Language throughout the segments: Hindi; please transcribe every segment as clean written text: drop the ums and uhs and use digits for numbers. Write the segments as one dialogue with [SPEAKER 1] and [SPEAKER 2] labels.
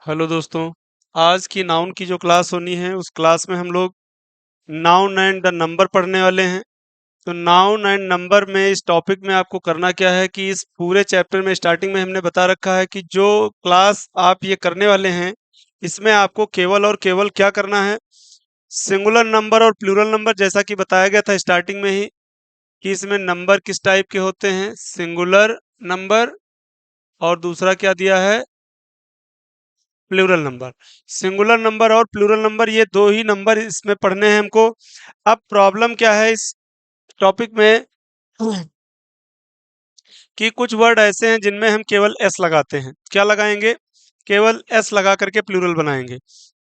[SPEAKER 1] हेलो दोस्तों। आज की नाउन की जो क्लास होनी है उस क्लास में हम लोग नाउन एंड द नंबर पढ़ने वाले हैं। तो नाउन एंड नंबर में इस टॉपिक में आपको करना क्या है कि इस पूरे चैप्टर में स्टार्टिंग में हमने बता रखा है कि जो क्लास आप ये करने वाले हैं इसमें आपको केवल और केवल क्या करना है, सिंगुलर नंबर और प्लूरल नंबर, जैसा कि बताया गया था स्टार्टिंग में ही कि इसमें नंबर किस टाइप के होते हैं, सिंगुलर नंबर और दूसरा क्या दिया है, प्लूरल नंबर। सिंगुलर नंबर और प्लूरल नंबर ये दो ही नंबर इसमें पढ़ने हैं हमको। अब प्रॉब्लम क्या है इस टॉपिक में कि कुछ वर्ड ऐसे हैं जिनमें हम केवल एस लगाते हैं। क्या लगाएंगे? केवल एस लगा करके प्लूरल बनाएंगे।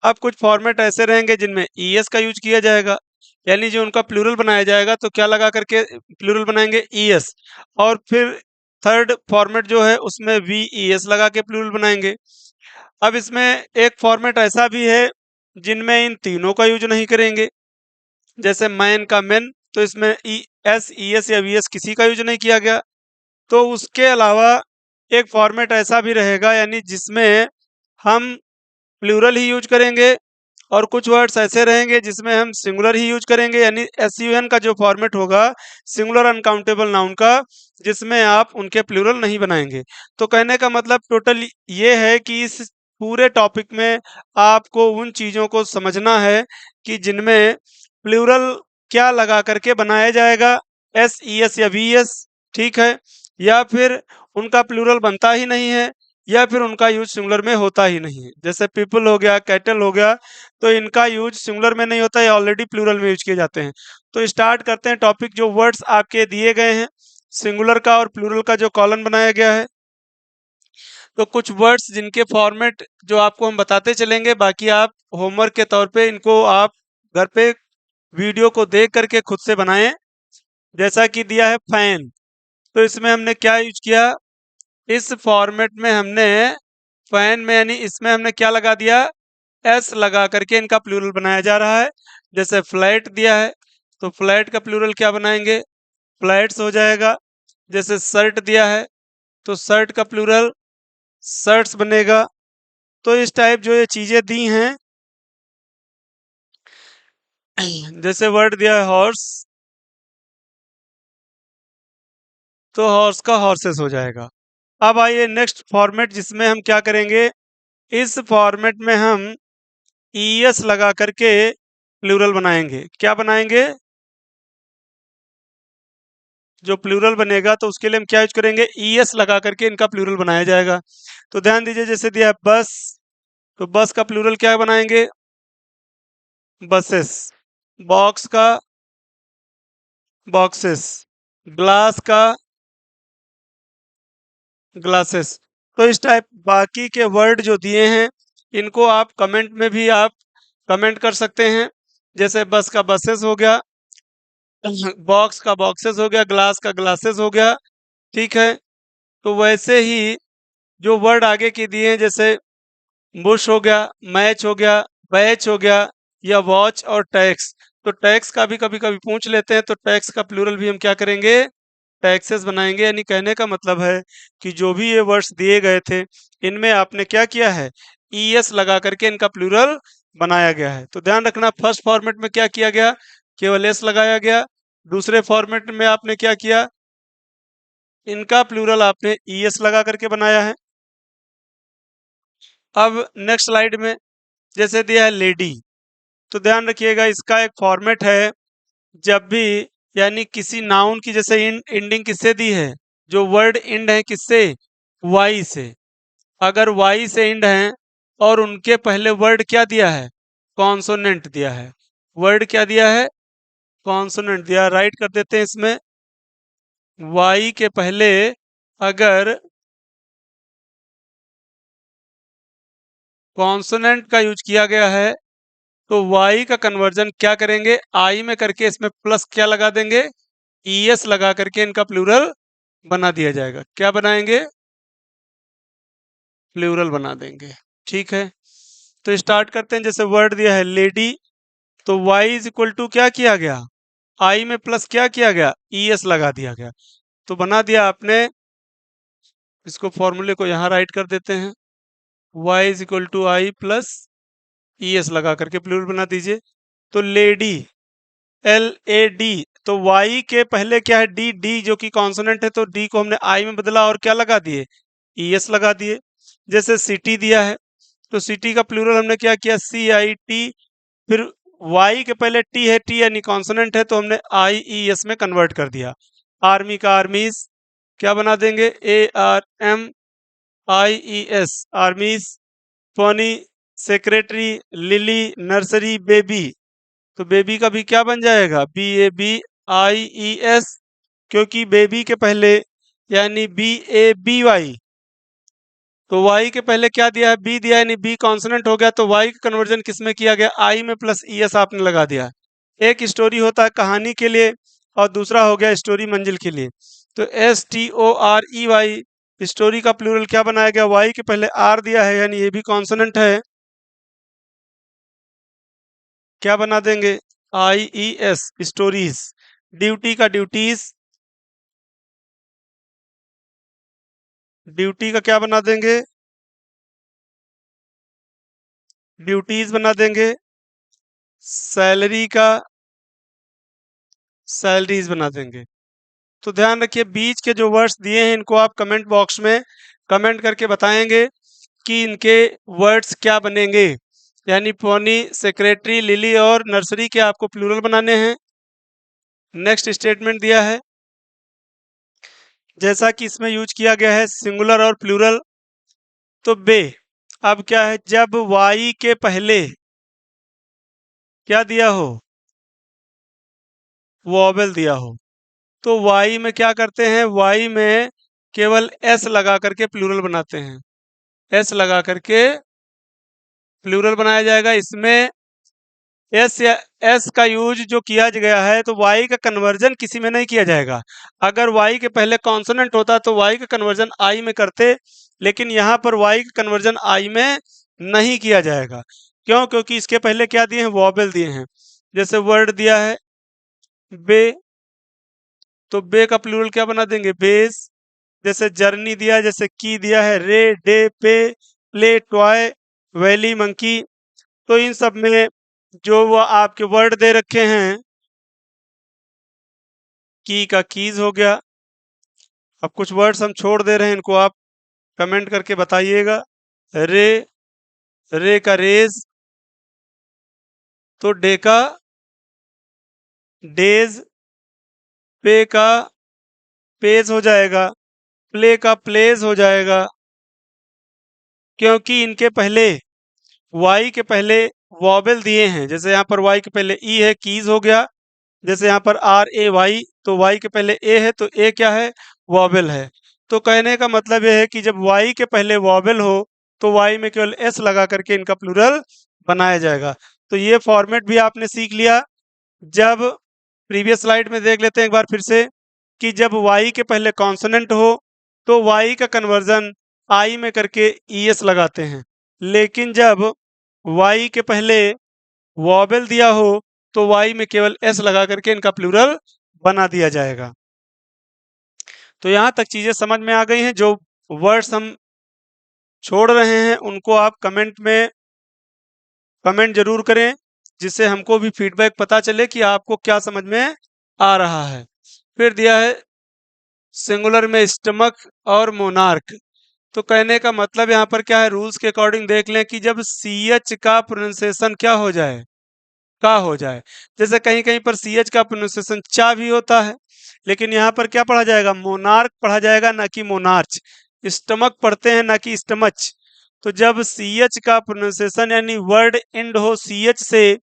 [SPEAKER 1] अब कुछ फॉर्मेट ऐसे रहेंगे जिनमें ईएस का यूज किया जाएगा, यानी जो उनका प्लूरल बनाया जाएगा तो क्या लगा करके प्लूरल बनाएंगे, ईएस। और फिर थर्ड फॉर्मेट जो है उसमें वीईएस लगा के प्लूरल बनाएंगे। अब इसमें एक फॉर्मेट ऐसा भी है जिनमें इन तीनों का यूज नहीं करेंगे, जैसे मैन का मेन, तो इसमें ई एस ई एस या वी एस किसी का यूज नहीं किया गया। तो उसके अलावा एक फॉर्मेट ऐसा भी रहेगा यानी जिसमें हम प्लूरल ही यूज करेंगे, और कुछ वर्ड्स ऐसे रहेंगे जिसमें हम सिंगुलर ही यूज करेंगे, यानी एस यू एन का जो फॉर्मेट होगा सिंगुलर अनकाउंटेबल नाउन का, जिसमें आप उनके प्लूरल नहीं बनाएंगे। तो कहने का मतलब टोटल ये है कि इस पूरे टॉपिक में आपको उन चीजों को समझना है कि जिनमें प्लूरल क्या लगा करके बनाया जाएगा, एस ई एस या वी एस, ठीक है, या फिर उनका प्लूरल बनता ही नहीं है, या फिर उनका यूज सिंगुलर में होता ही नहीं है। जैसे पीपल हो गया, कैटल हो गया, तो इनका यूज सिंगुलर में नहीं होता है, ऑलरेडी प्लूरल में यूज किए जाते हैं। तो स्टार्ट करते हैं टॉपिक। जो वर्ड्स आपके दिए गए हैं सिंगुलर का और प्लूरल का जो कॉलम बनाया गया है, तो कुछ वर्ड्स जिनके फॉर्मेट जो आपको हम बताते चलेंगे, बाकी आप होमवर्क के तौर पे इनको आप घर पे वीडियो को देख करके खुद से बनाएं। जैसा कि दिया है फैन, तो इसमें हमने क्या यूज किया, इस फॉर्मेट में हमने फैन में यानी इसमें हमने क्या लगा दिया, एस लगा करके इनका प्लूरल बनाया जा रहा है। जैसे फ्लैट दिया है तो फ्लैट का प्लूरल क्या बनाएंगे, फ्लैट्स हो जाएगा। जैसे शर्ट दिया है तो शर्ट का प्लूरल शर्ट्स बनेगा। तो इस टाइप जो ये चीजें दी हैं, जैसे वर्ड दिया है हॉर्स, तो हॉर्स का हॉर्सेस हो जाएगा। अब आइए नेक्स्ट फॉर्मेट जिसमें हम क्या करेंगे, इस फॉर्मेट में हम ईएस लगा करके प्लूरल बनाएंगे। क्या बनाएंगे, जो प्लूरल बनेगा तो उसके लिए हम क्या यूज करेंगे, ईएस लगा करके इनका प्लूरल बनाया जाएगा। तो ध्यान दीजिए, जैसे दिया है बस, तो बस का प्लूरल क्या बनाएंगे, बसेस। बॉक्स का बॉक्सेस, ग्लास का ग्लासेस। तो इस टाइप बाकी के वर्ड जो दिए हैं इनको आप कमेंट में भी आप कमेंट कर सकते हैं। जैसे बस का बसेस हो गया, बॉक्स का बॉक्सेस हो गया, ग्लास का ग्लासेस हो गया, ठीक है। तो वैसे ही जो वर्ड आगे के दिए हैं, जैसे बुश हो गया, मैच हो गया, बैच हो गया, या वॉच और टैक्स। तो टैक्स का भी कभी कभी पूछ लेते हैं, तो टैक्स का प्लूरल भी हम क्या करेंगे, टैक्सेस बनाएंगे। यानी कहने का मतलब है कि जो भी ये वर्ड्स दिए गए थे इनमें आपने क्या किया है, ईएस लगा करके इनका प्लूरल बनाया गया है। तो ध्यान रखना, फर्स्ट फॉर्मेट में क्या किया गया, केवल एस लगाया गया। दूसरे फॉर्मेट में आपने क्या किया, इनका प्लूरल आपने ईएस लगा करके बनाया है। अब नेक्स्ट स्लाइड में जैसे दिया है लेडी, तो ध्यान रखिएगा इसका एक फॉर्मेट है। जब भी यानी किसी नाउन की जैसे इंडिंग किससे दी है, जो वर्ड इंड है किससे, वाई से। अगर वाई से इंड है और उनके पहले वर्ड क्या दिया है, कॉन्सोनेंट दिया है। वर्ड क्या दिया है, कॉन्सोनेंट दिया। राइट कर देते हैं इसमें, वाई के पहले अगर कॉन्सोनेंट का यूज किया गया है तो वाई का कन्वर्जन क्या करेंगे, आई में करके इसमें प्लस क्या लगा देंगे, ईएस लगा करके इनका प्लूरल बना दिया जाएगा। क्या बनाएंगे, प्लूरल बना देंगे, ठीक है। तो स्टार्ट करते हैं। जैसे वर्ड दिया है लेडी, तो वाई इज इक्वल टू क्या किया गया, आई में प्लस क्या किया गया, ईएस लगा दिया गया। तो बना दिया आपने। इसको फॉर्मूले को यहाँ राइट कर देते हैं, y is equal to I plus E S लगा करके प्लूरल बना दीजिए। तो लेडी, एल ए डी, तो y के पहले क्या है, डी, डी जो कि कॉन्सोनेंट है, तो डी को हमने आई में बदला और क्या लगा दिए, ई एस लगा दिए। जैसे सिटी दिया है, तो सिटी का प्लूरल हमने क्या किया, सी आई टी, फिर y के पहले टी है, टी यानी कॉन्सोनेंट है, तो हमने आई ई एस में कन्वर्ट कर दिया। आर्मी का आर्मीज क्या बना देंगे, A R M I E S, armies. Pony, secretary, lily, nursery, baby, तो बेबी का भी क्या बन जाएगा, B A B I E S, क्योंकि बेबी के पहले यानी बी ए बी वाई, तो y के पहले क्या दिया है, b दिया है, यानी b कॉन्सोनेंट हो गया, तो y का कन्वर्जन किस में किया गया, i में प्लस ई एस आपने लगा दिया। एक स्टोरी होता है कहानी के लिए और दूसरा हो गया स्टोरी मंजिल के लिए। तो S T O R E Y, storey का प्लूरल क्या बनाया गया, y के पहले r दिया है यानी ये भी कॉन्सोनेंट है, क्या बना देंगे, आई ई एस, स्टोरीज। ड्यूटी का ड्यूटीज, ड्यूटी का क्या बना देंगे, ड्यूटीज बना देंगे। सैलरी का सैलरीज बना देंगे। तो ध्यान रखिए बीच के जो वर्ड्स दिए हैं इनको आप कमेंट बॉक्स में कमेंट करके बताएंगे कि इनके वर्ड्स क्या बनेंगे, यानी पोनी, सेक्रेटरी, लिली और नर्सरी के आपको प्लूरल बनाने हैं। नेक्स्ट स्टेटमेंट दिया है, जैसा कि इसमें यूज किया गया है सिंगुलर और प्लूरल, तो बे। अब क्या है, जब वाई के पहले क्या दिया हो, वॉवेल दिया हो, तो वाई में क्या करते हैं, वाई में केवल एस लगा करके प्लूरल बनाते हैं, एस लगा करके प्लूरल बनाया जाएगा। इसमें एस या एस का यूज जो किया गया है, तो वाई का कन्वर्जन किसी में नहीं किया जाएगा। अगर वाई के पहले कॉन्सोनेंट होता तो वाई का कन्वर्जन आई में करते, लेकिन यहाँ पर वाई का कन्वर्जन आई में नहीं किया जाएगा। क्यों, क्योंकि इसके पहले क्या दिए हैं, वॉबल दिए हैं। जैसे वर्ड दिया है बे, तो बे का प्लूरल क्या बना देंगे, बेस। जैसे जर्नी दिया है, जैसे की दिया है, रे, डे, पे, प्ले, टॉय, वैली, मंकी, तो इन सब में जो वो आपके वर्ड दे रखे हैं, की का कीज हो गया। अब कुछ वर्ड्स हम छोड़ दे रहे हैं, इनको आप कमेंट करके बताइएगा। रे, रे का रेज, तो डे का डेज, पे का पेज हो जाएगा, प्ले का प्लेज हो जाएगा, क्योंकि इनके पहले वाई के पहले वॉबल दिए हैं। जैसे यहाँ पर वाई के पहले ई है, कीज हो गया। जैसे यहाँ पर आर ए वाई, तो वाई के पहले ए है, तो ए क्या है, वॉबल है। तो कहने का मतलब यह है कि जब वाई के पहले वॉबल हो तो वाई में केवल एस लगा करके इनका प्लूरल बनाया जाएगा। तो ये फॉर्मेट भी आपने सीख लिया। जब प्रीवियस स्लाइड में देख लेते हैं एक बार फिर से, कि जब वाई के पहले कॉन्सोनेंट हो तो वाई का कन्वर्जन आई में करके ई एस लगाते हैं, लेकिन जब वाई के पहले वॉबल दिया हो तो वाई में केवल एस लगा करके इनका प्लूरल बना दिया जाएगा। तो यहां तक चीजें समझ में आ गई हैं। जो वर्ड्स हम छोड़ रहे हैं उनको आप कमेंट में कमेंट जरूर करें, जिससे हमको भी फीडबैक पता चले कि आपको क्या समझ में आ रहा है। फिर दिया है सिंगुलर में स्टमक और मोनार्क, तो कहने का मतलब यहाँ पर क्या है, रूल्स के अकॉर्डिंग देख लें कि जब सी एच का प्रोनाउंसिएशन क्या हो जाए, का हो जाए। जैसे कहीं कहीं पर सी एच का प्रोनाउंसिएशन चा भी होता है, लेकिन यहाँ पर क्या पढ़ा जाएगा, मोनार्क पढ़ा जाएगा, ना कि मोनार्च। स्टमक पढ़ते हैं ना कि स्टमच। तो जब सी एच का प्रोनाउंसिएशन यानी वर्ड एंड हो सी एच से,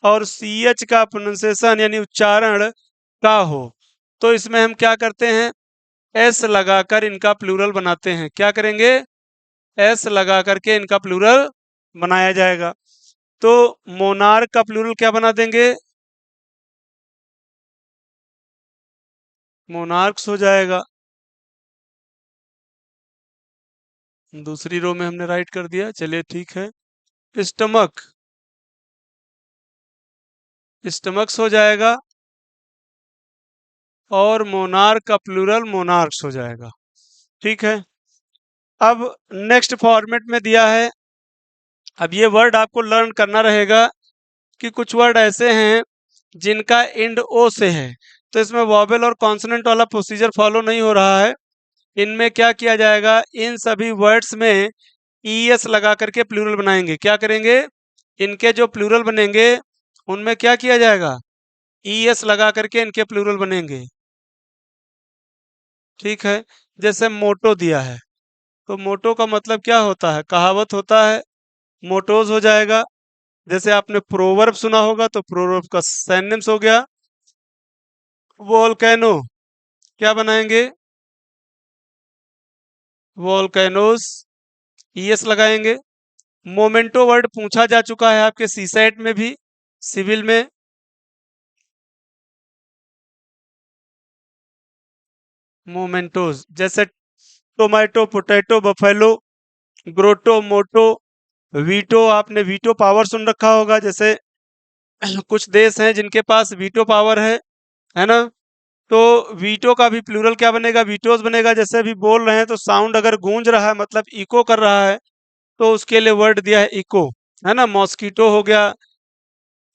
[SPEAKER 1] और सी एच का प्रोनाउंसिएशन यानी उच्चारण का हो, तो इसमें हम क्या करते हैं, एस लगाकर इनका प्लूरल बनाते हैं। क्या करेंगे, एस लगा करके इनका प्लूरल बनाया जाएगा। तो मोनार्क का प्लूरल क्या बना देंगे, मोनार्क्स हो जाएगा। दूसरी रो में हमने राइट कर दिया, चलिए ठीक है। स्टमक, स्टमक्स हो जाएगा, और मोनार्क का प्लूरल मोनार्क्स हो जाएगा। ठीक है। अब नेक्स्ट फॉर्मेट में दिया है अब ये वर्ड आपको लर्न करना रहेगा कि कुछ वर्ड ऐसे हैं जिनका एंड ओ से है, तो इसमें वॉवेल और कॉन्सोनेंट वाला प्रोसीजर फॉलो नहीं हो रहा है। इनमें क्या किया जाएगा, इन सभी वर्ड्स में ईएस लगा करके प्लूरल बनाएंगे। क्या करेंगे, इनके जो प्लूरल बनेंगे उनमें क्या किया जाएगा, ईएस लगा करके इनके प्लूरल बनेंगे। ठीक है, जैसे मोटो दिया है, तो मोटो का मतलब क्या होता है, कहावत होता है, मोटोज हो जाएगा। जैसे आपने प्रोवर्ब सुना होगा, तो प्रोवर्ब का सिनोनिम्स हो गया वोल्केनो। क्या बनाएंगे, वोल्केनोस, ईएस लगाएंगे। मोमेंटो वर्ड पूछा जा चुका है आपके सीसेट में भी, सिविल में। मोमेंटोस, जैसे टोमेटो, पोटैटो, बफेलो, ग्रोटो, मोटो, वीटो। आपने वीटो पावर सुन रखा होगा, जैसे कुछ देश हैं जिनके पास वीटो पावर है ना। तो वीटो का भी प्लूरल क्या बनेगा, वीटोस बनेगा। जैसे अभी बोल रहे हैं तो साउंड अगर गूंज रहा है, मतलब इको कर रहा है, तो उसके लिए वर्ड दिया है इको, है ना। मॉस्किटो हो गया,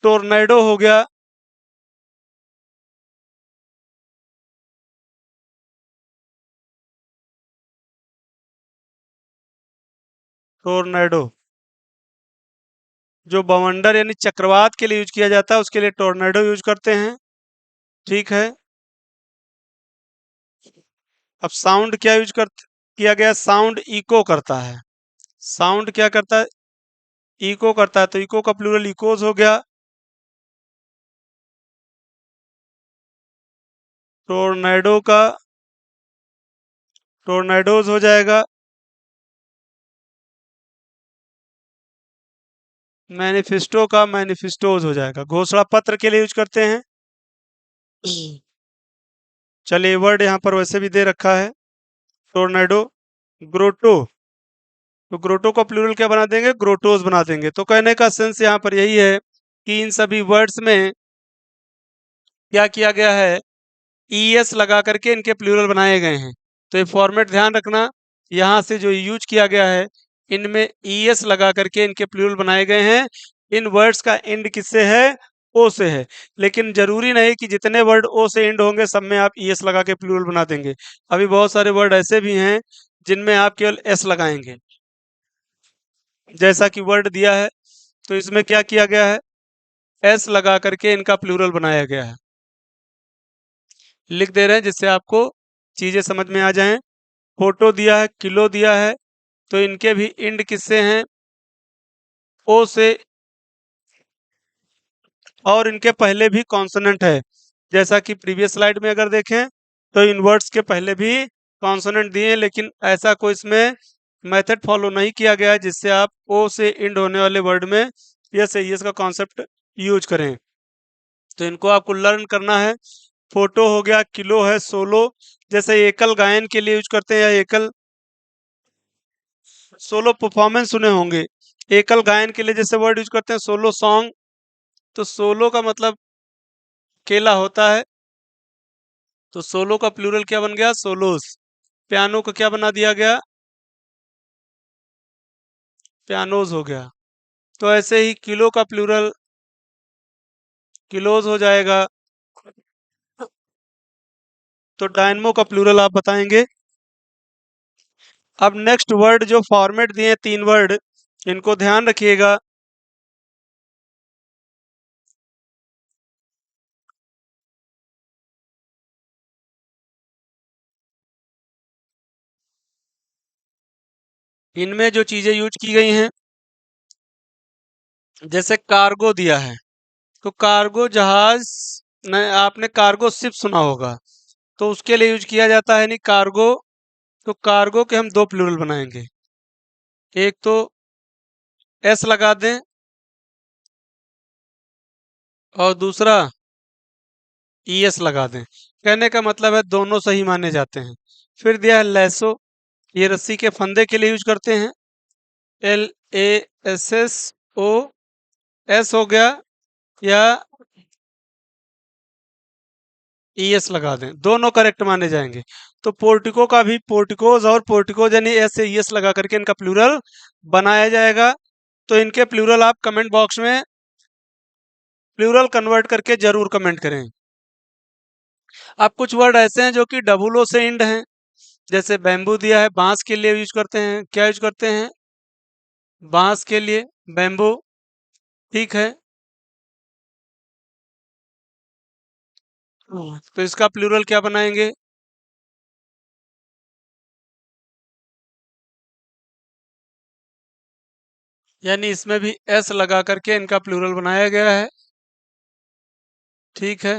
[SPEAKER 1] टोर्नेडो हो गया। टोर्नेडो जो बवंडर यानी चक्रवात के लिए यूज किया जाता है, उसके लिए टोर्नेडो यूज करते हैं। ठीक है, अब साउंड क्या यूज कर किया गया, साउंड इको करता है। साउंड क्या करता है, इको करता है, तो इको का प्लूरल इकोज हो गया। टोर्नेडो का टोर्नेडोज हो जाएगा। मैनिफेस्टो का मैनिफेस्टोज हो जाएगा। घोषणा पत्र के लिए यूज करते हैं। चलिए, वर्ड यहाँ पर वैसे भी दे रखा है, टोर्नेडो। ग्रोटो, तो ग्रोटो का प्लूरल क्या बना देंगे, ग्रोटोज बना देंगे। तो कहने का सेंस यहाँ पर यही है कि इन सभी वर्ड्स में क्या किया गया है, ईएस लगा करके इनके प्लूरल बनाए गए हैं। तो ये फॉर्मेट ध्यान रखना, यहाँ से जो यूज किया गया है, इनमें ईएस लगा करके इनके प्लूरल बनाए गए हैं। इन वर्ड्स का एंड किससे है, ओ से है। लेकिन जरूरी नहीं कि जितने वर्ड ओ से एंड होंगे सब में आप ईएस लगा के प्लूरल बना देंगे। अभी बहुत सारे वर्ड ऐसे भी हैं जिनमें आप केवल एस लगाएंगे, जैसा कि वर्ड दिया है। तो इसमें क्या किया गया है, एस लगा करके इनका प्लूरल बनाया गया है। लिख दे रहे हैं जिससे आपको चीजें समझ में आ जाएं। फोटो दिया है, किलो दिया है, तो इनके भी इंड किससे हैं, ओ से, और इनके पहले भी कॉन्सोनेंट है। जैसा कि प्रीवियस स्लाइड में अगर देखें, तो इन वर्ड्स के पहले भी कॉन्सोनेंट दिए हैं, लेकिन ऐसा कोई इसमें मेथड फॉलो नहीं किया गया है जिससे आप ओ से इंड होने वाले वर्ड में यस यस का कॉन्सेप्ट यूज करें। तो इनको आपको लर्न करना है। फोटो हो गया, किलो है, सोलो, जैसे एकल गायन के लिए यूज करते हैं, या एकल सोलो परफॉर्मेंस सुने होंगे। एकल गायन के लिए जैसे वर्ड यूज करते हैं सोलो सॉन्ग, तो सोलो का मतलब केला होता है, तो सोलो का प्लूरल क्या बन गया, सोलोस। पियानो का क्या बना दिया गया, पियानोज हो गया। तो ऐसे ही किलो का प्लूरल किलोज हो जाएगा। तो डायनमो का प्लूरल आप बताएंगे। अब नेक्स्ट वर्ड जो फॉर्मेट दिए तीन वर्ड, इनको ध्यान रखिएगा। इनमें जो चीजें यूज की गई हैं, जैसे कार्गो दिया है, तो कार्गो जहाज, न, आपने कार्गो शिप सुना होगा, तो उसके लिए यूज किया जाता है नहीं कार्गो। तो कार्गो के हम दो प्लूरल बनाएंगे, एक तो एस लगा दें, और दूसरा ईएस लगा दें। कहने का मतलब है दोनों सही माने जाते हैं। फिर दिया है लैसो, ये रस्सी के फंदे के लिए यूज करते हैं। LASSO, एस हो गया, या ईएस लगा दें, दोनों करेक्ट माने जाएंगे। तो पोर्टिको का भी पोर्टिकोज और पोर्टिकोज यानी एस से ईएस लगा करके इनका प्लूरल बनाया जाएगा। तो इनके प्लूरल आप कमेंट बॉक्स में प्लूरल कन्वर्ट करके जरूर कमेंट करें। अब कुछ वर्ड ऐसे हैं जो कि डबल ओ से इंड हैं, जैसे बैम्बू दिया है, बांस के लिए यूज करते हैं। क्या यूज करते हैं? बांस के लिए बैम्बू। ठीक है, तो इसका प्लूरल क्या बनाएंगे? यानी इसमें भी एस लगा करके इनका प्लूरल बनाया गया है। ठीक है,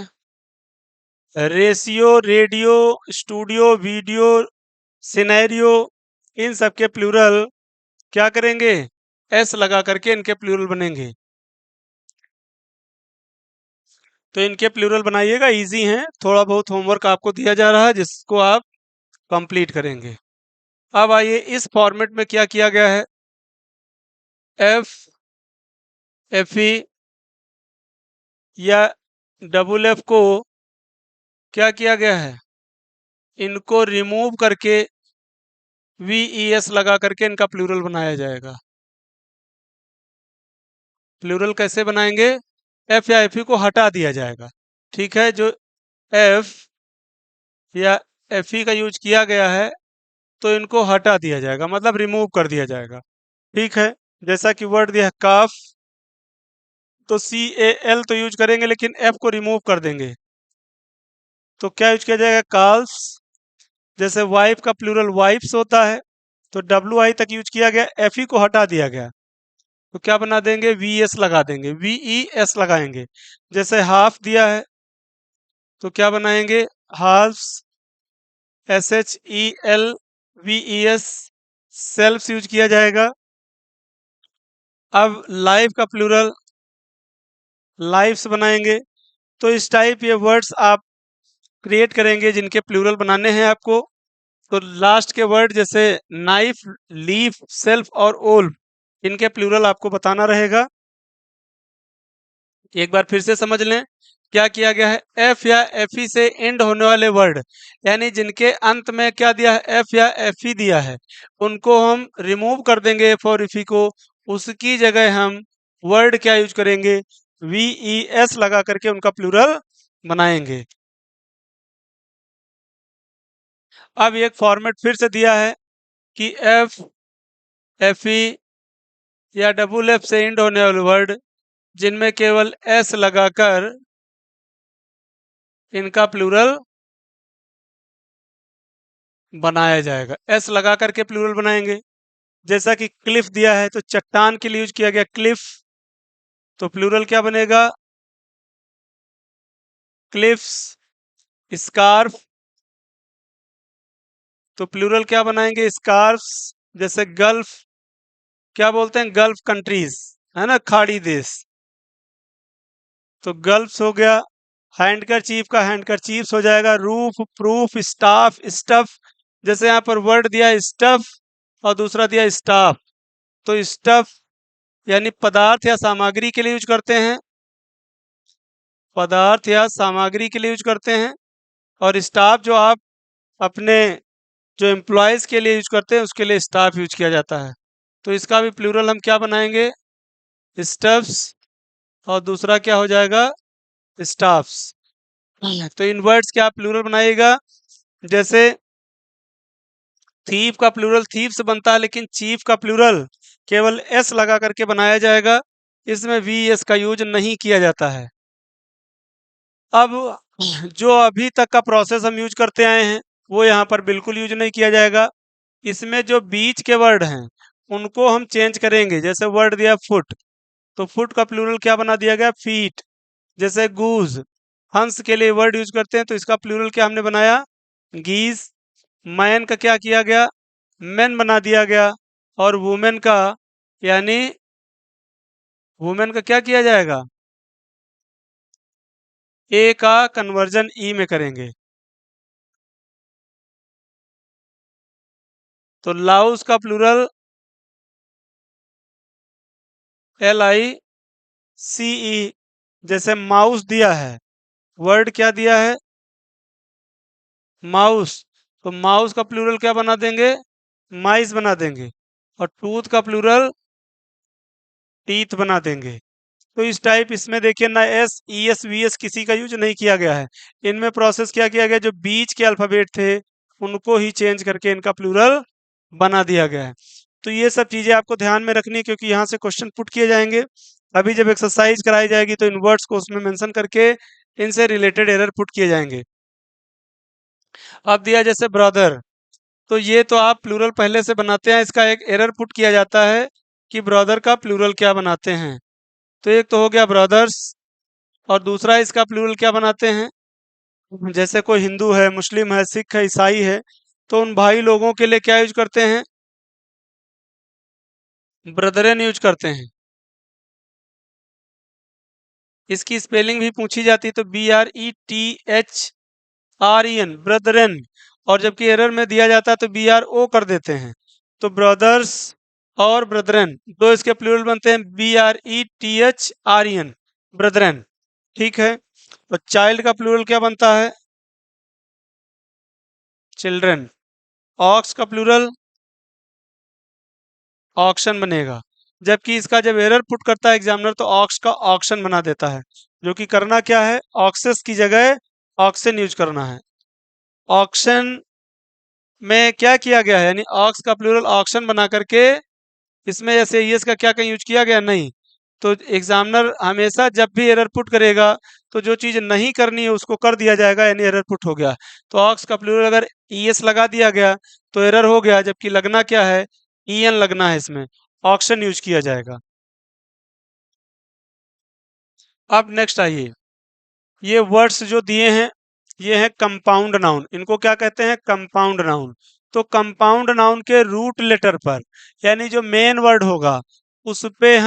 [SPEAKER 1] ratio, radio, studio, video, scenario, इन सब के प्लूरल क्या करेंगे? एस लगा करके इनके प्लूरल बनेंगे। तो इनके प्लूरल बनाइएगा, इजी हैं, थोड़ा बहुत होमवर्क आपको दिया जा रहा है जिसको आप कंप्लीट करेंगे। अब आइए इस फॉर्मेट में क्या किया गया है। एफ, एफ ई या डबल एफ को क्या किया गया है? इनको रिमूव करके वी ई एस लगा करके इनका प्लूरल बनाया जाएगा। प्लूरल कैसे बनाएंगे? एफ या एफ ई को हटा दिया जाएगा। ठीक है, जो एफ या एफ ई का यूज किया गया है तो इनको हटा दिया जाएगा, मतलब रिमूव कर दिया जाएगा। ठीक है, जैसा कि वर्ड दिया है काफ, तो सी ए एल तो यूज करेंगे लेकिन एफ को रिमूव कर देंगे, तो क्या यूज किया जाएगा? काल्स। जैसे वाइफ का प्लूरल वाइफ्स होता है, तो डब्ल्यू आई तक यूज किया गया, एफ ई को हटा दिया गया, तो क्या बना देंगे? वी एस लगा देंगे, वी ई एस लगाएंगे। जैसे हाफ दिया है तो क्या बनाएंगे? Halves, S H E L V E S. Self use किया जाएगा। अब लाइफ का प्लूरल लाइफ्स बनाएंगे। तो इस टाइप ये वर्ड्स आप क्रिएट करेंगे जिनके प्लूरल बनाने हैं आपको। तो लास्ट के वर्ड जैसे नाइफ, लीफ, सेल्फ और ओल्फ, इनके प्लूरल आपको बताना रहेगा। एक बार फिर से समझ लें क्या किया गया है। एफ या एफ ई से एंड होने वाले वर्ड, यानी जिनके अंत में क्या दिया है? एफ या एफ ई दिया है, उनको हम रिमूव कर देंगे एफ और एफ ई को। उसकी जगह हम वर्ड क्या यूज करेंगे? वी ई एस लगा करके उनका प्लूरल बनाएंगे। अब एक फॉर्मेट फिर से दिया है कि एफ, एफ ई या डबल एफ से एंड होने वाले वर्ड जिनमें केवल एस लगाकर इनका प्लूरल बनाया जाएगा। एस लगा करके प्लूरल बनाएंगे। जैसा कि क्लिफ दिया है तो चट्टान के लिए यूज किया गया क्लिफ, तो प्लूरल क्या बनेगा? क्लिफ्स। स्कार्फ, तो प्लूरल क्या बनाएंगे? स्कार्फ्स। जैसे गल्फ, क्या बोलते हैं? गल्फ कंट्रीज, है ना, खाड़ी देश, तो गल्फ्स हो गया। हैंडकरचीफ का हैंडकरचीफ्स हो जाएगा। Roof, proof, staff, stuff. जैसे यहाँ पर वर्ड दिया है स्टफ और दूसरा दिया स्टाफ, तो स्टफ यानी पदार्थ या सामग्री के लिए यूज करते हैं, पदार्थ या सामग्री के लिए यूज करते हैं। और स्टाफ जो आप अपने जो एम्प्लॉयज के लिए यूज करते हैं उसके लिए स्टाफ यूज किया जाता है। तो इसका भी प्लूरल हम क्या बनाएंगे? स्टफ्स, और दूसरा क्या हो जाएगा? स्टाफ्स। तो इन वर्ड्स के आप प्लूरल बनाइएगा। जैसे थीफ का प्लूरल थीफ से बनता है, लेकिन चीफ का प्लूरल केवल एस लगा करके बनाया जाएगा, इसमें वी एस का यूज नहीं किया जाता है। अब जो अभी तक का प्रोसेस हम यूज करते आए हैं वो यहाँ पर बिल्कुल यूज नहीं किया जाएगा। इसमें जो बीच के वर्ड हैं उनको हम चेंज करेंगे। जैसे वर्ड दिया फुट, तो फुट का प्लूरल क्या बना दिया गया? फीट। जैसे गूज, हंस के लिए वर्ड यूज करते हैं, तो इसका प्लूरल क्या हमने बनाया? गीज। मैन का क्या किया गया? मेन बना दिया गया। और वुमेन का, यानी वुमेन का क्या किया जाएगा? ए का कन्वर्जन ई में करेंगे। तो लाउस का प्लूरल एल आई सी ई। जैसे माउस दिया है, वर्ड क्या दिया है? माउस, तो माउस का प्लूरल क्या बना देंगे? माइस बना देंगे। और टूथ का प्लूरल टीथ बना देंगे। तो इस टाइप इसमें देखिए ना S E S V S किसी का यूज नहीं किया गया है। इनमें प्रोसेस क्या किया गया, जो बीच के अल्फाबेट थे उनको ही चेंज करके इनका प्लूरल बना दिया गया है। तो ये सब चीजें आपको ध्यान में रखनी है, क्योंकि यहाँ से क्वेश्चन पुट किए जाएंगे। अभी जब एक्सरसाइज कराई जाएगी तो इन वर्ड्स को उसमें मेंशन करके इनसे रिलेटेड एरर पुट किए जाएंगे। अब दिया जैसे ब्रदर, तो ये तो आप प्लूरल पहले से बनाते हैं, इसका एक एरर पुट किया जाता है कि ब्रदर का प्लूरल क्या बनाते हैं। तो एक तो हो गया ब्रदर्स, और दूसरा इसका प्लूरल क्या बनाते हैं। जैसे कोई हिंदू है, मुस्लिम है, सिख है, ईसाई है, तो उन भाई लोगों के लिए क्या यूज करते हैं, ब्रदरन यूज करते हैं। इसकी स्पेलिंग भी पूछी जाती है तो BRETHREN, ब्रदरन। और जबकि एरर में दिया जाता है तो BRO कर देते हैं। तो ब्रदर्स और ब्रदरन दो इसके प्लूरल बनते हैं, BRETHREN, ब्रदरन। ठीक है। तो चाइल्ड का प्लूरल क्या बनता है, चिल्ड्रन। ऑक्स का प्लूरल ऑक्शन बनेगा। जबकि इसका जब एरर पुट करता है एग्जामिनर तो ऑक्स का ऑक्शन बना देता है, जो कि करना क्या है, ऑक्सेस की जगह ऑक्शन यूज करना है। ऑक्शन में क्या किया गया है, यानी ऑक्स का प्लूरल ऑक्शन बना करके इसमें जैसे यस का क्या कहीं यूज किया गया नहीं। तो एग्जामिनर हमेशा जब भी एरर पुट करेगा तो जो चीज नहीं करनी है उसको कर दिया जाएगा, यानी एरर पुट हो गया। तो ऑक्स का प्लूरल अगर ईएस लगा दिया गया तो एरर हो गया, जबकि लगना क्या है, ईएन लगना है, इसमें ऑक्शन यूज किया जाएगा। अब नेक्स्ट आइए, ये वर्ड्स जो दिए हैं ये हैं कंपाउंड नाउन। इनको क्या कहते हैं, कंपाउंड नाउन। तो कंपाउंड नाउन के रूट लेटर पर, यानी जो मेन वर्ड होगा उस पे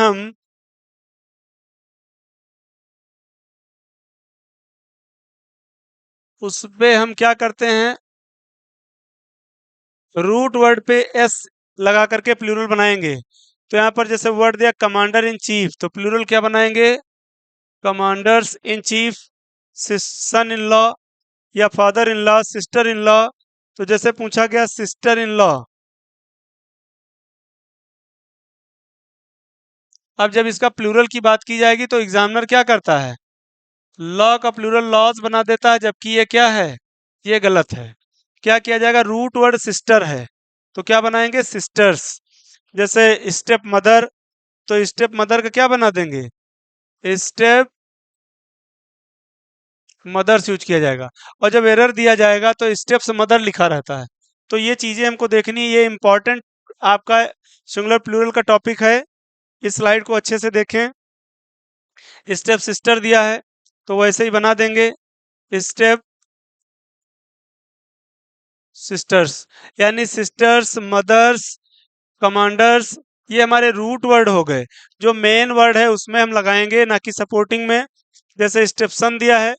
[SPEAKER 1] हम क्या करते हैं, रूट वर्ड पे एस लगा करके प्लूरल बनाएंगे। तो यहाँ पर जैसे वर्ड दिया कमांडर इन चीफ, तो प्लूरल क्या बनाएंगे, commanders in chief, son in law या father in law, sister in law. तो जैसे पूछा गया सिस्टर इन लॉ, अब जब इसका प्लूरल की बात की जाएगी तो एग्जामिनर क्या करता है, लॉ का प्लूरल लॉज बना देता है, जबकि ये क्या है, ये गलत है। क्या किया जाएगा, रूट वर्ड सिस्टर है तो क्या बनाएंगे, सिस्टर्स। जैसे स्टेप मदर, तो स्टेप मदर का क्या बना देंगे, स्टेप मदर्स यूज किया जाएगा। और जब एरर दिया जाएगा तो स्टेप्स मदर लिखा रहता है। तो ये चीजें हमको देखनी है, ये इंपॉर्टेंट आपका सिंगुलर प्लूरल का टॉपिक है। इस स्लाइड को अच्छे से देखें। स्टेप सिस्टर दिया है तो वैसे ही बना देंगे, स्टेप सिस्टर्स, यानी सिस्टर्स, मदर्स, कमांडर्स, ये हमारे रूट वर्ड हो गए। जो मेन वर्ड है उसमें हम लगाएंगे, ना कि सपोर्टिंग में। जैसे स्टेप सन दिया है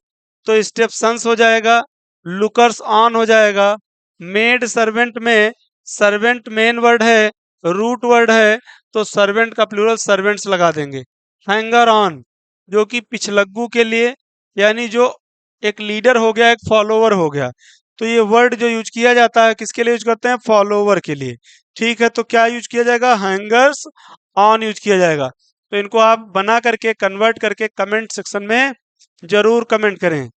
[SPEAKER 1] तो स्टेप सन्स हो जाएगा, लुकर्स ऑन हो जाएगा। मेड सर्वेंट में सर्वेंट मेन वर्ड है, रूट वर्ड है, तो सर्वेंट का प्लूरल सर्वेंट्स लगा देंगे। हैंगर ऑन, जो कि पिछलग्गू के लिए, यानी जो एक लीडर हो गया, एक फॉलोवर हो गया। तो ये वर्ड जो यूज किया जाता है किसके लिए यूज करते हैं, फॉलोवर के लिए। ठीक है, तो क्या यूज किया जाएगा, हैंगर्स ऑन यूज किया जाएगा। तो इनको आप बना करके कन्वर्ट करके कमेंट सेक्शन में जरूर कमेंट करें।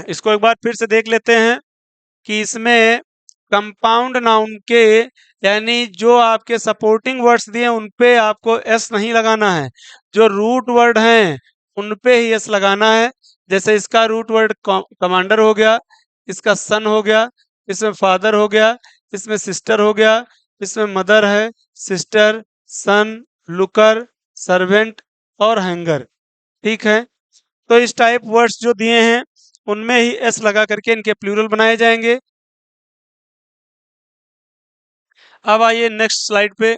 [SPEAKER 1] इसको एक बार फिर से देख लेते हैं कि इसमें कंपाउंड नाउन के, यानी जो आपके सपोर्टिंग वर्ड्स दिए उन पे आपको एस नहीं लगाना है, जो रूट वर्ड हैं उन पे ही एस लगाना है। जैसे इसका रूट वर्ड कमांडर हो गया, इसका सन हो गया, इसमें फादर हो गया, इसमें सिस्टर हो गया, इसमें मदर है, सिस्टर, सन, लुकर, सर्वेंट और हैंगर। ठीक है। तो इस टाइप वर्ड्स जो दिए हैं उनमें ही एस लगा करके इनके प्लूरल बनाए जाएंगे। अब आइए नेक्स्ट स्लाइड पे,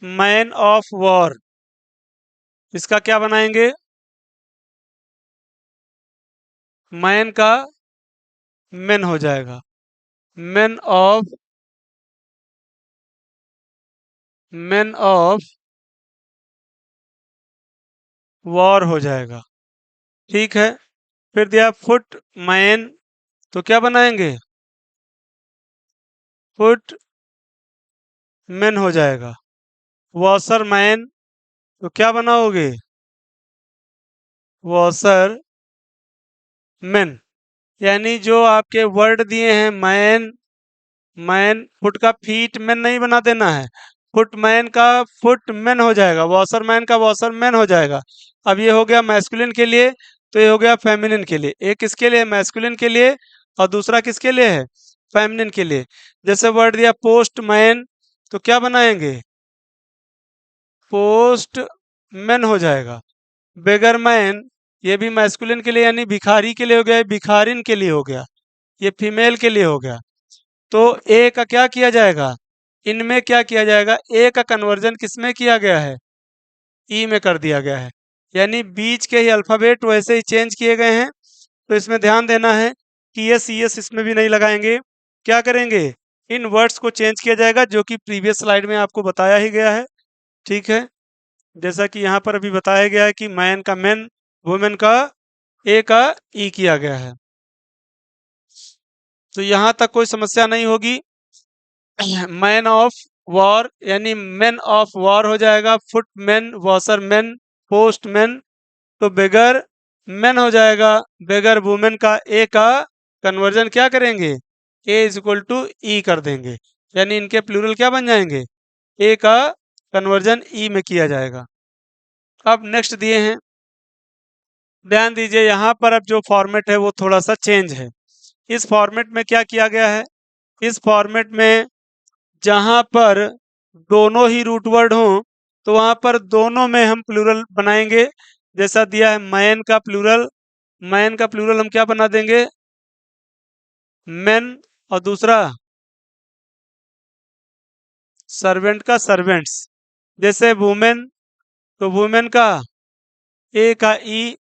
[SPEAKER 1] मैन ऑफ वॉर, इसका क्या बनाएंगे, मैन का मेन हो जाएगा, man of, man of war हो जाएगा। ठीक है। फिर दिया फुट मैन, तो क्या बनाएंगे, फुट मैन हो जाएगा। वॉशर मैन, तो क्या बनाओगे? Washer man. यानी जो आपके वर्ड दिए हैं मैन, मैन फुट का फीट मैन नहीं बना देना है, फुटमैन का फुटमैन हो जाएगा, वॉशरमैन का वॉशरमैन हो जाएगा। अब ये हो गया मैस्कुलिन के लिए, तो ये हो गया फेमिनिन के लिए। एक किसके लिए? मैस्कुलिन के लिए, और दूसरा किसके लिए है? फेमिनिन के लिए। जैसे वर्ड दिया पोस्टमैन, तो क्या बनाएंगे? पोस्ट मैन हो जाएगा। बेगरमैन, ये भी मैस्कुलिन के लिए यानी भिखारी के लिए हो गया, ये भिखारिन के लिए हो गया, ये फीमेल के लिए हो गया। तो ए का क्या किया जाएगा? इनमें क्या किया जाएगा? ए का कन्वर्जन किसमें किया गया है? ई में कर दिया गया है। यानी बीच के ही अल्फाबेट वैसे ही चेंज किए गए हैं। तो इसमें ध्यान देना है, टी एस सी एस इसमें भी नहीं लगाएंगे। क्या करेंगे? इन वर्ड्स को चेंज किया जाएगा, जो कि प्रीवियस स्लाइड में आपको बताया ही गया है। ठीक है, जैसा कि यहाँ पर अभी बताया गया है कि मैन का मैन, वुमेन का ए का ई किया गया है। तो यहाँ तक कोई समस्या नहीं होगी। मैन ऑफ वॉर यानी मैन ऑफ वॉर हो जाएगा, फुटमैन, वॉशरमैन, पोस्टमैन। तो बेगर मैन हो जाएगा, बेगर वुमेन का ए का कन्वर्जन क्या करेंगे? ए इज इक्वल टू ई कर देंगे, यानी इनके प्लूरल क्या बन जाएंगे? ए का कन्वर्जन ई में किया जाएगा। अब नेक्स्ट दिए हैं, ध्यान दीजिए यहाँ पर अब जो फॉर्मेट है वो थोड़ा सा चेंज है। इस फॉर्मेट में क्या किया गया है? इस फॉर्मेट में जहां पर दोनों ही रूट वर्ड हों, तो वहां पर दोनों में हम प्लूरल बनाएंगे। जैसा दिया है मैन का प्लूरल, मैन का प्लूरल हम क्या बना देंगे? मेन। और दूसरा सर्वेंट का सर्वेंट्स। जैसे वुमेन, तो वुमेन का ए का ई,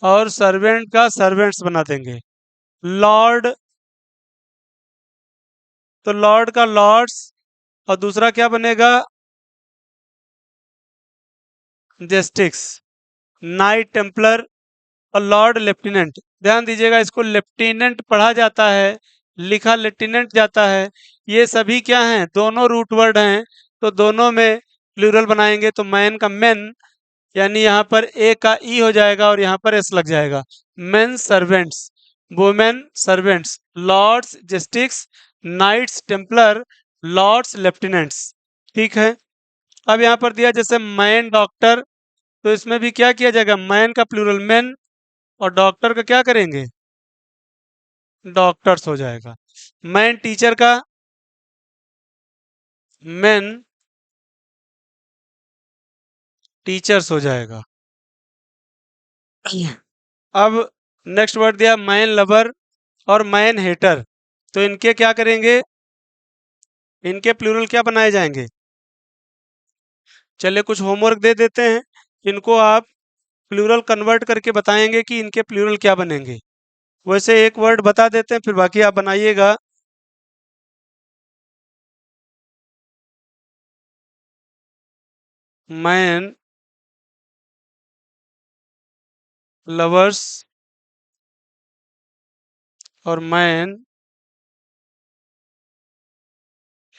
[SPEAKER 1] और सर्वेंट का सर्वेंट्स बना देंगे। लॉर्ड, तो लॉर्ड का लॉर्ड्स, और दूसरा क्या बनेगा? जेस्टिक्स। नाइट टेम्पलर और लॉर्ड लेफ्टिनेंट। ध्यान दीजिएगा, इसको लेफ्टिनेंट पढ़ा जाता है, लिखा लेफ्टिनेंट जाता है। ये सभी क्या हैं? दोनों रूट वर्ड हैं, तो दोनों में प्लूरल बनाएंगे। तो मैन का मेन, यानी यहाँ पर ए का ई हो जाएगा और यहाँ पर एस लग जाएगा। Men servants, women servants, lords justice, knights templar, lords lieutenants. ठीक है, अब यहाँ पर दिया जैसे मैन डॉक्टर, तो इसमें भी क्या किया जाएगा? मैन का प्लूरल मैन, और डॉक्टर का क्या करेंगे? डॉक्टर्स हो जाएगा। मैन टीचर का मैन टीचर्स हो जाएगा। अब नेक्स्ट वर्ड दिया मैन लवर और मैन हेटर, तो इनके क्या करेंगे? इनके प्लूरल क्या बनाए जाएंगे? चलिए कुछ होमवर्क दे देते हैं, इनको आप प्लूरल कन्वर्ट करके बताएंगे कि इनके प्लूरल क्या बनेंगे। वैसे एक वर्ड बता देते हैं, फिर बाकी आप बनाइएगा। मैन लवर्स और मैन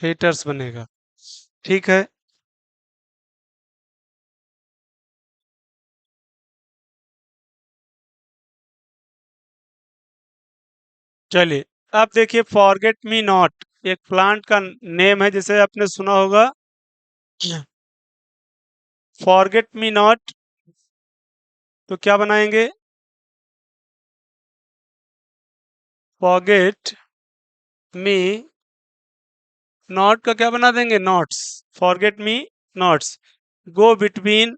[SPEAKER 1] हेटर्स बनेगा। ठीक है, चलिए अब देखिए फॉरगेट मी नॉट, एक प्लांट का नेम है जिसे आपने सुना होगा। फॉरगेट मी नॉट, तो क्या बनाएंगे? फॉरगेट मी नॉट का क्या बना देंगे? Nots. Forget me nots. Go between,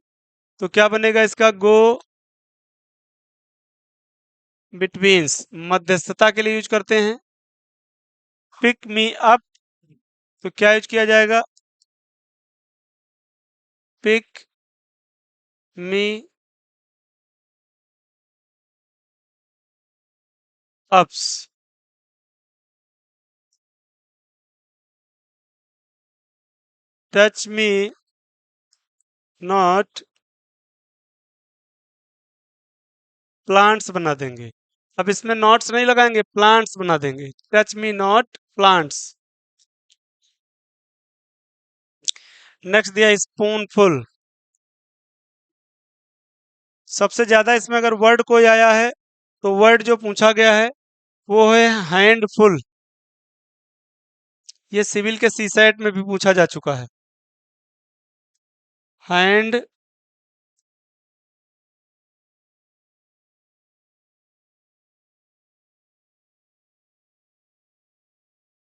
[SPEAKER 1] तो क्या बनेगा इसका? गो बिटवीन्स, मध्यस्थता के लिए यूज करते हैं। पिक मी अप, तो क्या यूज किया जाएगा? Pick me ups. Touch me not plants बना देंगे। अब इसमें नॉट्स नहीं लगाएंगे, प्लांट्स बना देंगे। Touch me not plants. Next दिया स्पूनफुल। सबसे ज्यादा इसमें अगर वर्ड कोई आया है तो वर्ड जो पूछा गया है वो है हैंडफुल। ये सिविल के सी सेट में भी पूछा जा चुका है। हैंड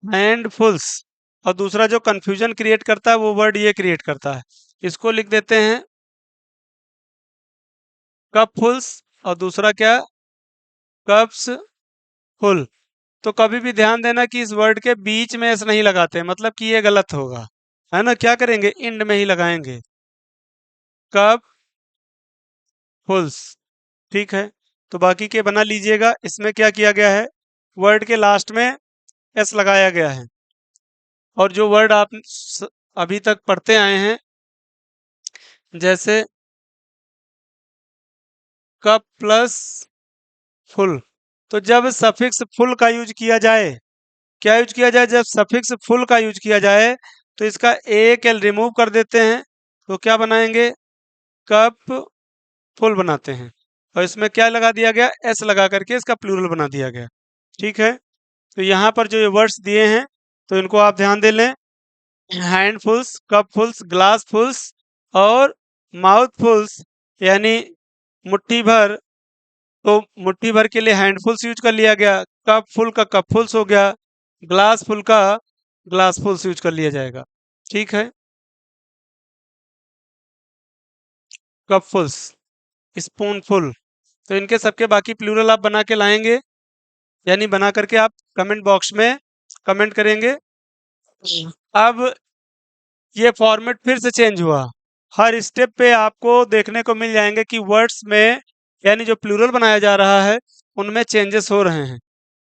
[SPEAKER 1] हैंडफुल्स। और दूसरा जो कंफ्यूजन क्रिएट करता है वो वर्ड ये क्रिएट करता है। इसको लिख देते हैं कपफुल्स। और दूसरा क्या, कप्स फुल। तो कभी भी ध्यान देना कि इस वर्ड के बीच में एस नहीं लगाते, मतलब कि ये गलत होगा, है ना। क्या करेंगे, इंड में ही लगाएंगे, कप फुल्स। ठीक है, तो बाकी के बना लीजिएगा। इसमें क्या किया गया है, वर्ड के लास्ट में एस लगाया गया है। और जो वर्ड आप अभी तक पढ़ते आए हैं, जैसे कप प्लस फुल, तो जब सफिक्स फुल का यूज किया जाए, क्या यूज किया जाए, जब सफिक्स फुल का यूज किया जाए तो इसका एक एल रिमूव कर देते हैं, तो क्या बनाएंगे, कप फुल बनाते हैं। और इसमें क्या लगा दिया गया, एस लगा करके इसका प्लूरल बना दिया गया। ठीक है, तो यहाँ पर जो ये वर्ड्स दिए हैं तो इनको आप ध्यान दे लें। हैंडफुल्स, कपफुल्स, ग्लासफुल्स और माउथफुल्स, यानी मुट्ठी भर। तो मुट्ठी भर के लिए हैंडफुल्स यूज कर लिया गया, कप फुल का कपफुल्स हो गया, ग्लास फुल का ग्लासफुल्स यूज कर लिया जाएगा। ठीक है, कपफुल्स, स्पूनफुल। तो इनके सबके बाकी प्लूरल आप बना के लाएंगे, यानी बना करके आप कमेंट बॉक्स में कमेंट करेंगे। अब ये फॉर्मेट फिर से चेंज हुआ। हर स्टेप पे आपको देखने को मिल जाएंगे कि वर्ड्स में, यानी जो प्लूरल बनाया जा रहा है उनमें चेंजेस हो रहे हैं।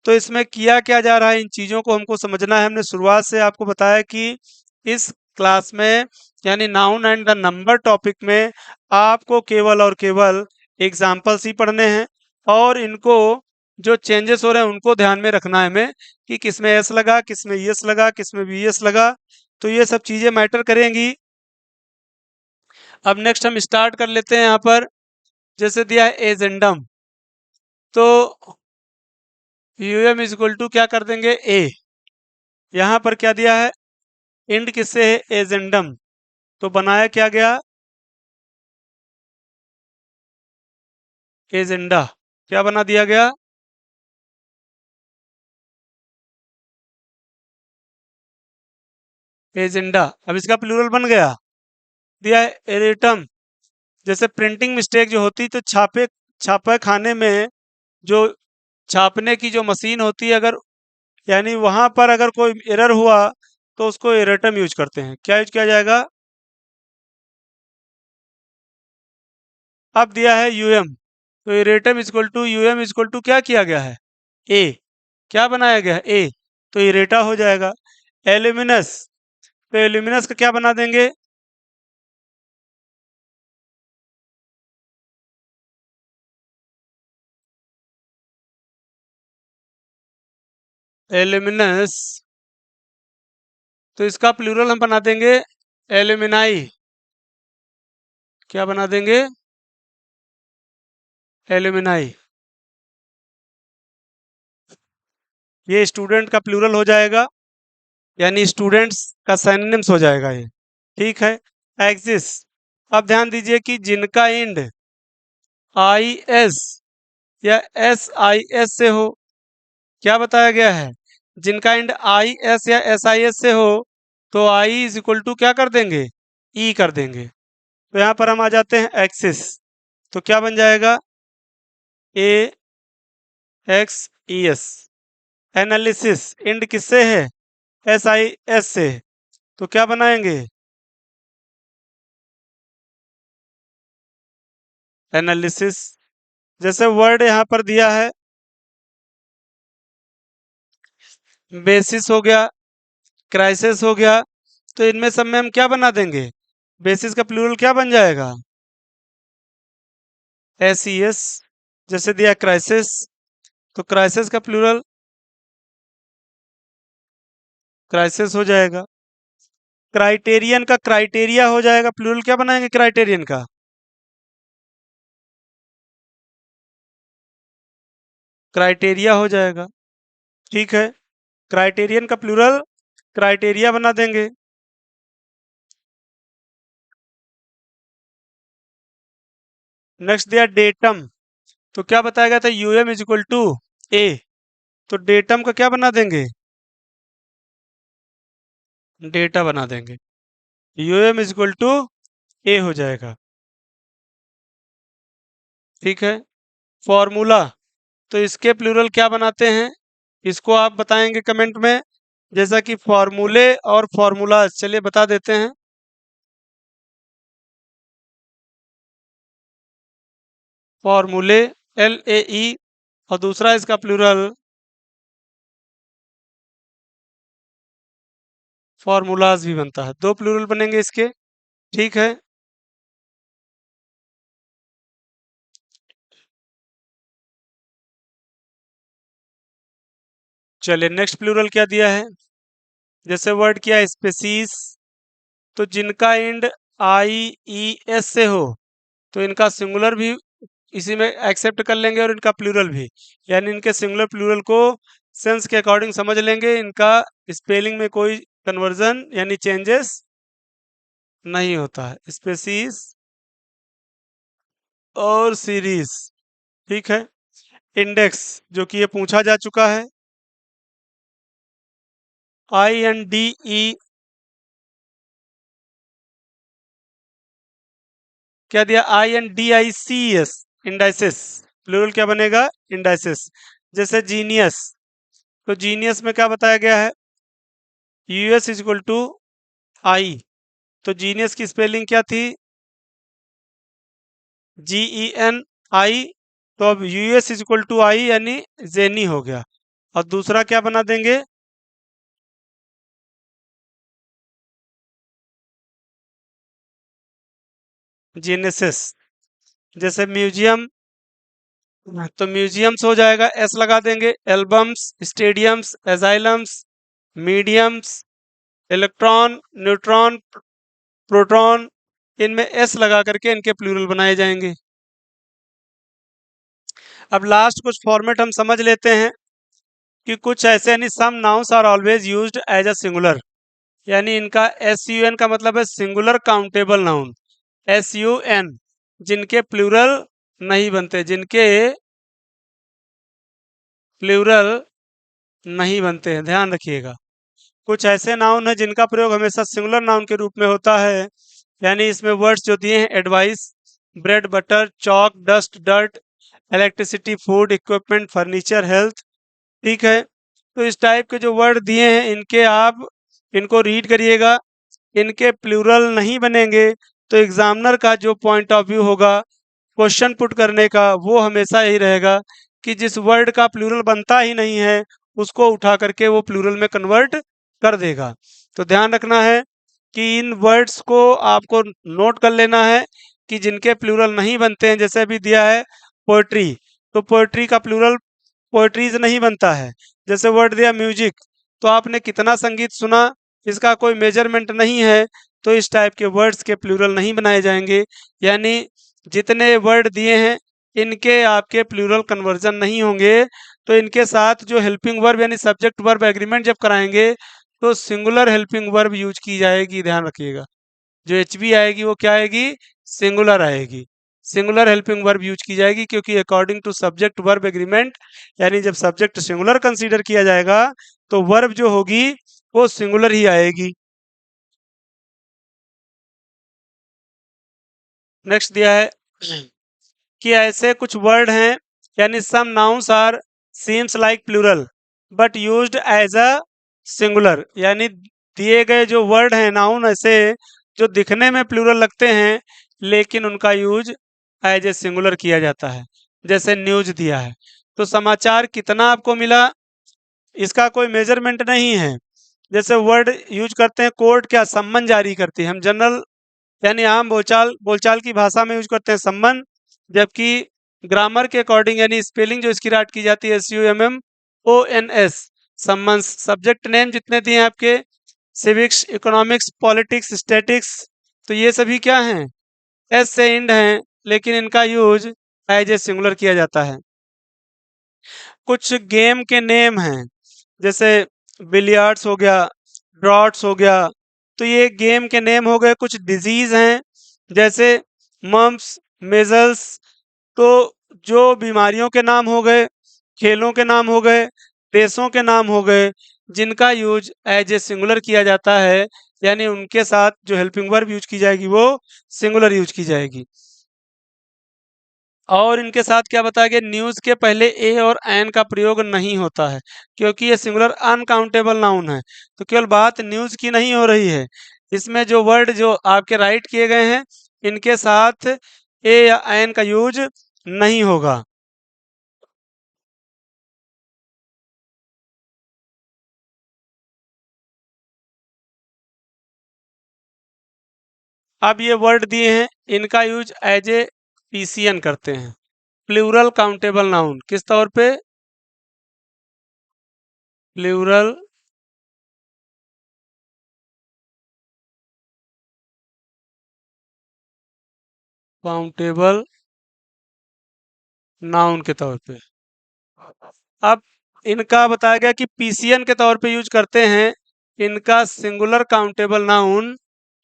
[SPEAKER 1] तो इसमें किया क्या जा रहा है, इन चीज़ों को हमको समझना है। हमने शुरुआत से आपको बताया कि इस क्लास में, यानी noun and the number topic में, आपको केवल और केवल एग्जाम्पल्स ही पढ़ने हैं। और इनको जो चेंजेस हो रहे हैं उनको ध्यान में रखना है हमें, कि किसमें एस लगा, किसमें यस लगा, किसमें वी एस लगा। तो ये सब चीज़ें मैटर करेंगी। अब नेक्स्ट हम स्टार्ट कर लेते हैं। यहाँ पर जैसे दिया है एजेंडम, तो यूएम इज इक्वल टू क्या कर देंगे, ए। यहाँ पर क्या दिया है, इंड किससे है, एजेंडम। तो बनाया क्या गया, एजेंडा। क्या बना दिया गया, एजेंडा। अब इसका प्लूरल बन गया, दिया है एरेटम। जैसे प्रिंटिंग मिस्टेक जो होती, तो छापे खाने में जो छापने की जो मशीन होती है, अगर यानी वहां पर अगर कोई एरर हुआ तो उसको एरेटम यूज करते हैं। क्या यूज किया जाएगा, अब दिया है यूएम, तो erratum equal to um equal to क्या किया गया है, ए। क्या बनाया गया है, ए, तो इरेटा हो जाएगा। एल्यूमिनस, तो एल्यूमिनस का क्या बना देंगे, एल्यूमिनस। तो इसका प्लूरल हम बना देंगे एल्यूमिनाई। क्या बना देंगे, एल्यूमिनाई। ये स्टूडेंट का प्लूरल हो जाएगा, यानी स्टूडेंट्स का सिनोनिम्स हो जाएगा ये। ठीक है, एक्सिस। अब ध्यान दीजिए कि जिनका इंड आई एस या एस आई एस से हो, क्या बताया गया है, जिनका इंड आई एस या एस आई एस से हो, तो आई इज इक्वल टू क्या कर देंगे, ई कर देंगे। तो यहाँ पर हम आ जाते हैं एक्सिस, तो क्या बन जाएगा, A X E S. Analysis, end किससे है, एस आई एस से, तो क्या बनाएंगे, एनालिसिस। जैसे वर्ड यहाँ पर दिया है, बेसिस हो गया, क्राइसिस हो गया, तो इनमें सब में हम क्या बना देंगे, बेसिस का प्लूरल क्या बन जाएगा, एस ई एस। जैसे दिया क्राइसिस, तो क्राइसिस का प्लूरल क्राइसिस हो जाएगा। क्राइटेरियन का क्राइटेरिया हो जाएगा, प्लूरल क्या बनाएंगे क्राइटेरियन का? क्राइटेरिया हो जाएगा। ठीक है, क्राइटेरियन का प्लूरल क्राइटेरिया बना देंगे। नेक्स्ट दिया डेटम, तो क्या बताया गया था? यूएम इज इक्वल टू ए, तो डेटम का क्या बना देंगे? डेटा बना देंगे। यूएम इज इक्वल टू ए हो जाएगा। ठीक है, फॉर्मूला, तो इसके प्लूरल क्या बनाते हैं, इसको आप बताएंगे कमेंट में, जैसा कि फॉर्मूले और फॉर्मूला, चलिए बता देते हैं। फॉर्मूले LAE, और दूसरा इसका प्लूरल फॉर्मूलाज भी बनता है, दो प्लूरल बनेंगे इसके। ठीक है, चलिए नेक्स्ट प्लूरल क्या दिया है, जैसे वर्ड किया स्पेसीज, तो जिनका एंड IES से हो तो इनका सिंगुलर भी इसी में एक्सेप्ट कर लेंगे और इनका प्लूरल भी, यानी इनके सिंगुलर प्लूरल को सेंस के अकॉर्डिंग समझ लेंगे, इनका स्पेलिंग में कोई कन्वर्जन यानी चेंजेस नहीं होता है। स्पेसीज और सीरीज। ठीक है, इंडेक्स, जो कि ये पूछा जा चुका है, INDE, क्या दिया? INDICES, इंडाइसिस, प्लूरल क्या बनेगा? इंडाइसिस। जैसे जीनियस, तो जीनियस में क्या बताया गया है? US इज इक्वल टू आई, तो जीनियस की स्पेलिंग क्या थी? GENI, तो अब US इज इक्वल टू आई यानी जेनी हो गया। और दूसरा क्या बना देंगे? जेनेसिस। जैसे म्यूजियम, तो म्यूजियम्स हो जाएगा, एस लगा देंगे। Albums, stadiums, asylums, mediums, electron, neutron, proton, इनमें एस लगा करके इनके प्लूरल बनाए जाएंगे। अब लास्ट कुछ फॉर्मेट हम समझ लेते हैं कि कुछ ऐसे, यानी some nouns are always used as a singular, यानी इनका SUN का मतलब है सिंगुलर काउंटेबल नाउन। SUN, जिनके प्लूरल नहीं बनते, जिनके प्लूरल नहीं बनते हैं, ध्यान रखिएगा। कुछ ऐसे नाउन है जिनका प्रयोग हमेशा सिंगुलर नाउन के रूप में होता है, यानी इसमें वर्ड्स जो दिए हैं advice, bread butter, chalk, dust, dirt, electricity, food, equipment, furniture, health. ठीक है, तो इस टाइप के जो वर्ड दिए हैं इनके आप इनको रीड करिएगा, इनके प्लूरल नहीं बनेंगे, तो एग्जामिनर का जो पॉइंट ऑफ व्यू होगा क्वेश्चन पुट करने का, वो हमेशा यही रहेगा कि जिस वर्ड का प्लूरल बनता ही नहीं है उसको उठा करके वो प्लूरल में कन्वर्ट कर देगा। तो ध्यान रखना है कि इन वर्ड्स को आपको नोट कर लेना है कि जिनके प्लूरल नहीं बनते हैं, जैसे अभी दिया है पोएट्री, तो पोएट्री का प्लूरल पोएट्रीज नहीं बनता है। जैसे वर्ड दिया म्यूजिक, तो आपने कितना संगीत सुना, इसका कोई मेजरमेंट नहीं है, तो इस टाइप के वर्ड्स के प्लूरल नहीं बनाए जाएंगे, यानी जितने वर्ड दिए हैं इनके आपके प्लूरल कन्वर्जन नहीं होंगे। तो इनके साथ जो हेल्पिंग वर्ब यानी सब्जेक्ट वर्ब एग्रीमेंट जब कराएंगे तो सिंगुलर हेल्पिंग वर्ब यूज की जाएगी, ध्यान रखिएगा। जो HB आएगी वो क्या आएगी? सिंगुलर आएगी। सिंगुलर हेल्पिंग वर्ब यूज की जाएगी, क्योंकि according to subject verb agreement, यानी जब सब्जेक्ट सिंगुलर कंसीडर किया जाएगा तो वर्ब जो होगी वो सिंगुलर ही आएगी। नेक्स्ट दिया है कि ऐसे कुछ वर्ड हैं, यानी some nouns are seems like plural but used as a singular, यानी दिए गए जो वर्ड हैं नाउन ऐसे जो दिखने में प्लूरल लगते हैं लेकिन उनका यूज एज ए सिंगुलर किया जाता है। जैसे न्यूज दिया है, तो समाचार कितना आपको मिला इसका कोई मेजरमेंट नहीं है। जैसे वर्ड यूज करते हैं कोर्ट, क्या सम्मन जारी करती है, हम जनरल यानी आम बोलचाल बोलचाल की भाषा में यूज करते हैं सम्मन, जबकि ग्रामर के अकॉर्डिंग यानी स्पेलिंग जो इसकी राइट की जाती है SUMMONS, सम्मन। सब्जेक्ट नेम जितने दिए हैं आपके सिविक्स, इकोनॉमिक्स, पॉलिटिक्स, स्टैटिक्स, तो ये सभी क्या हैं, एस से एंड हैं, लेकिन इनका यूज एज ए सिंगुलर किया जाता है। कुछ गेम के नेम हैं, जैसे बिलियर्ड्स हो गया, ड्रॉट्स हो गया, तो ये गेम के नेम हो गए। कुछ डिजीज हैं, जैसे मम्प्स, मेजल्स, तो जो बीमारियों के नाम हो गए, खेलों के नाम हो गए, देशों के नाम हो गए, जिनका यूज एज ए सिंगुलर किया जाता है, यानी उनके साथ जो हेल्पिंग वर्ब यूज की जाएगी वो सिंगुलर यूज की जाएगी। और इनके साथ क्या बताया गया, न्यूज़ के पहले ए और एन का प्रयोग नहीं होता है, क्योंकि ये सिंगुलर अनकाउंटेबल नाउन है। तो केवल बात न्यूज़ की नहीं हो रही है, इसमें जो वर्ड जो आपके राइट किए गए हैं, इनके साथ ए या एन का यूज नहीं होगा। अब ये वर्ड दिए हैं, इनका यूज एज ए पीसीएन करते हैं, प्लूरल काउंटेबल नाउन। किस तौर पे, प्लूरल काउंटेबल नाउन के तौर पे। अब इनका बताया गया कि पीसीएन के तौर पे यूज करते हैं, इनका सिंगुलर काउंटेबल नाउन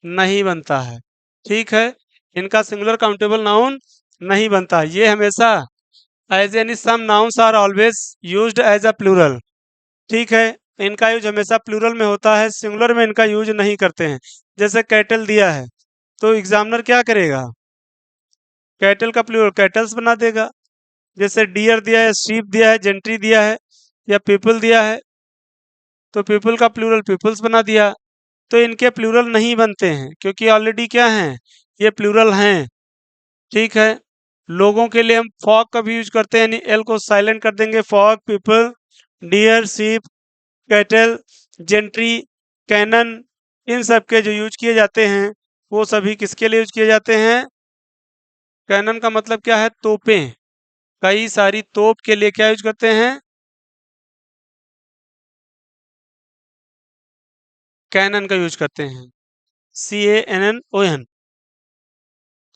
[SPEAKER 1] नहीं बनता है। ठीक है, इनका सिंगुलर काउंटेबल नाउन नहीं बनता, ये हमेशा as any some nouns are always used as a plural. ठीक है, इनका यूज हमेशा प्लूरल में होता है, सिंगुलर में इनका यूज नहीं करते हैं। जैसे कैटल दिया है, तो एग्जामिनर क्या करेगा, कैटल का प्लूरल कैटल्स बना देगा। जैसे डियर दिया है, शीप दिया है, जेंट्री दिया है, या पीपल दिया है, तो पीपल का प्लूरल पीपल्स बना दिया। तो इनके प्लूरल नहीं बनते हैं, क्योंकि ऑलरेडी क्या हैं, ये प्लूरल हैं। ठीक है, लोगों के लिए हम फॉग का भी यूज करते हैं, यानी एल को साइलेंट कर देंगे, fog, people, deer, sheep, cattle, gentry, cannon, इन सब के जो यूज किए जाते हैं, वो सभी किसके लिए यूज किए जाते हैं, कैनन का मतलब क्या है, तोपें। कई सारी तोप के लिए क्या यूज करते हैं, कैनन का यूज करते हैं, CANNON।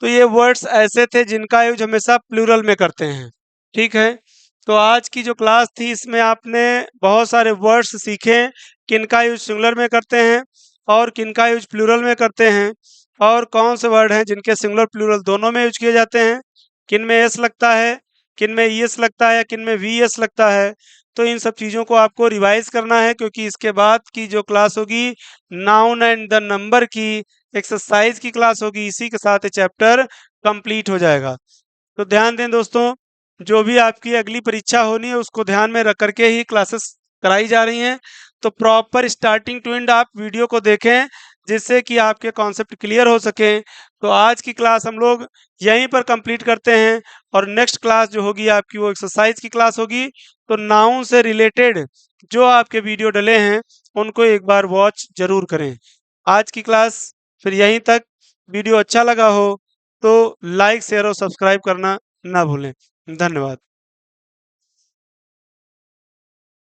[SPEAKER 1] तो ये वर्ड्स ऐसे थे जिनका यूज हमेशा प्लूरल में करते हैं। ठीक है, तो आज की जो क्लास थी इसमें आपने बहुत सारे वर्ड्स सीखे, किनका यूज सिंगुलर में करते हैं और किनका यूज प्लूरल में करते हैं, और कौन से वर्ड हैं जिनके सिंगुलर प्लूरल दोनों में यूज किए जाते हैं, किन में एस लगता है, किन में ईएस लगता है, किन में वीएस लगता है। तो इन सब चीज़ों को आपको रिवाइज करना है, क्योंकि इसके बाद की जो क्लास होगी नाउन एंड द नंबर की एक्सरसाइज की क्लास होगी, इसी के साथ ये चैप्टर कंप्लीट हो जाएगा। तो ध्यान दें दोस्तों, जो भी आपकी अगली परीक्षा होनी है उसको ध्यान में रख करके ही क्लासेस कराई जा रही हैं। तो प्रॉपर स्टार्टिंग टू एंड आप वीडियो को देखें, जिससे कि आपके कॉन्सेप्ट क्लियर हो सके। तो आज की क्लास हम लोग यहीं पर कंप्लीट करते हैं, और नेक्स्ट क्लास जो होगी आपकी वो एक्सरसाइज की क्लास होगी। तो नाउन से रिलेटेड जो आपके वीडियो डले हैं उनको एक बार वॉच जरूर करें। आज की क्लास फिर यहीं तक। वीडियो अच्छा लगा हो तो लाइक, शेयर और सब्सक्राइब करना ना भूलें। धन्यवाद।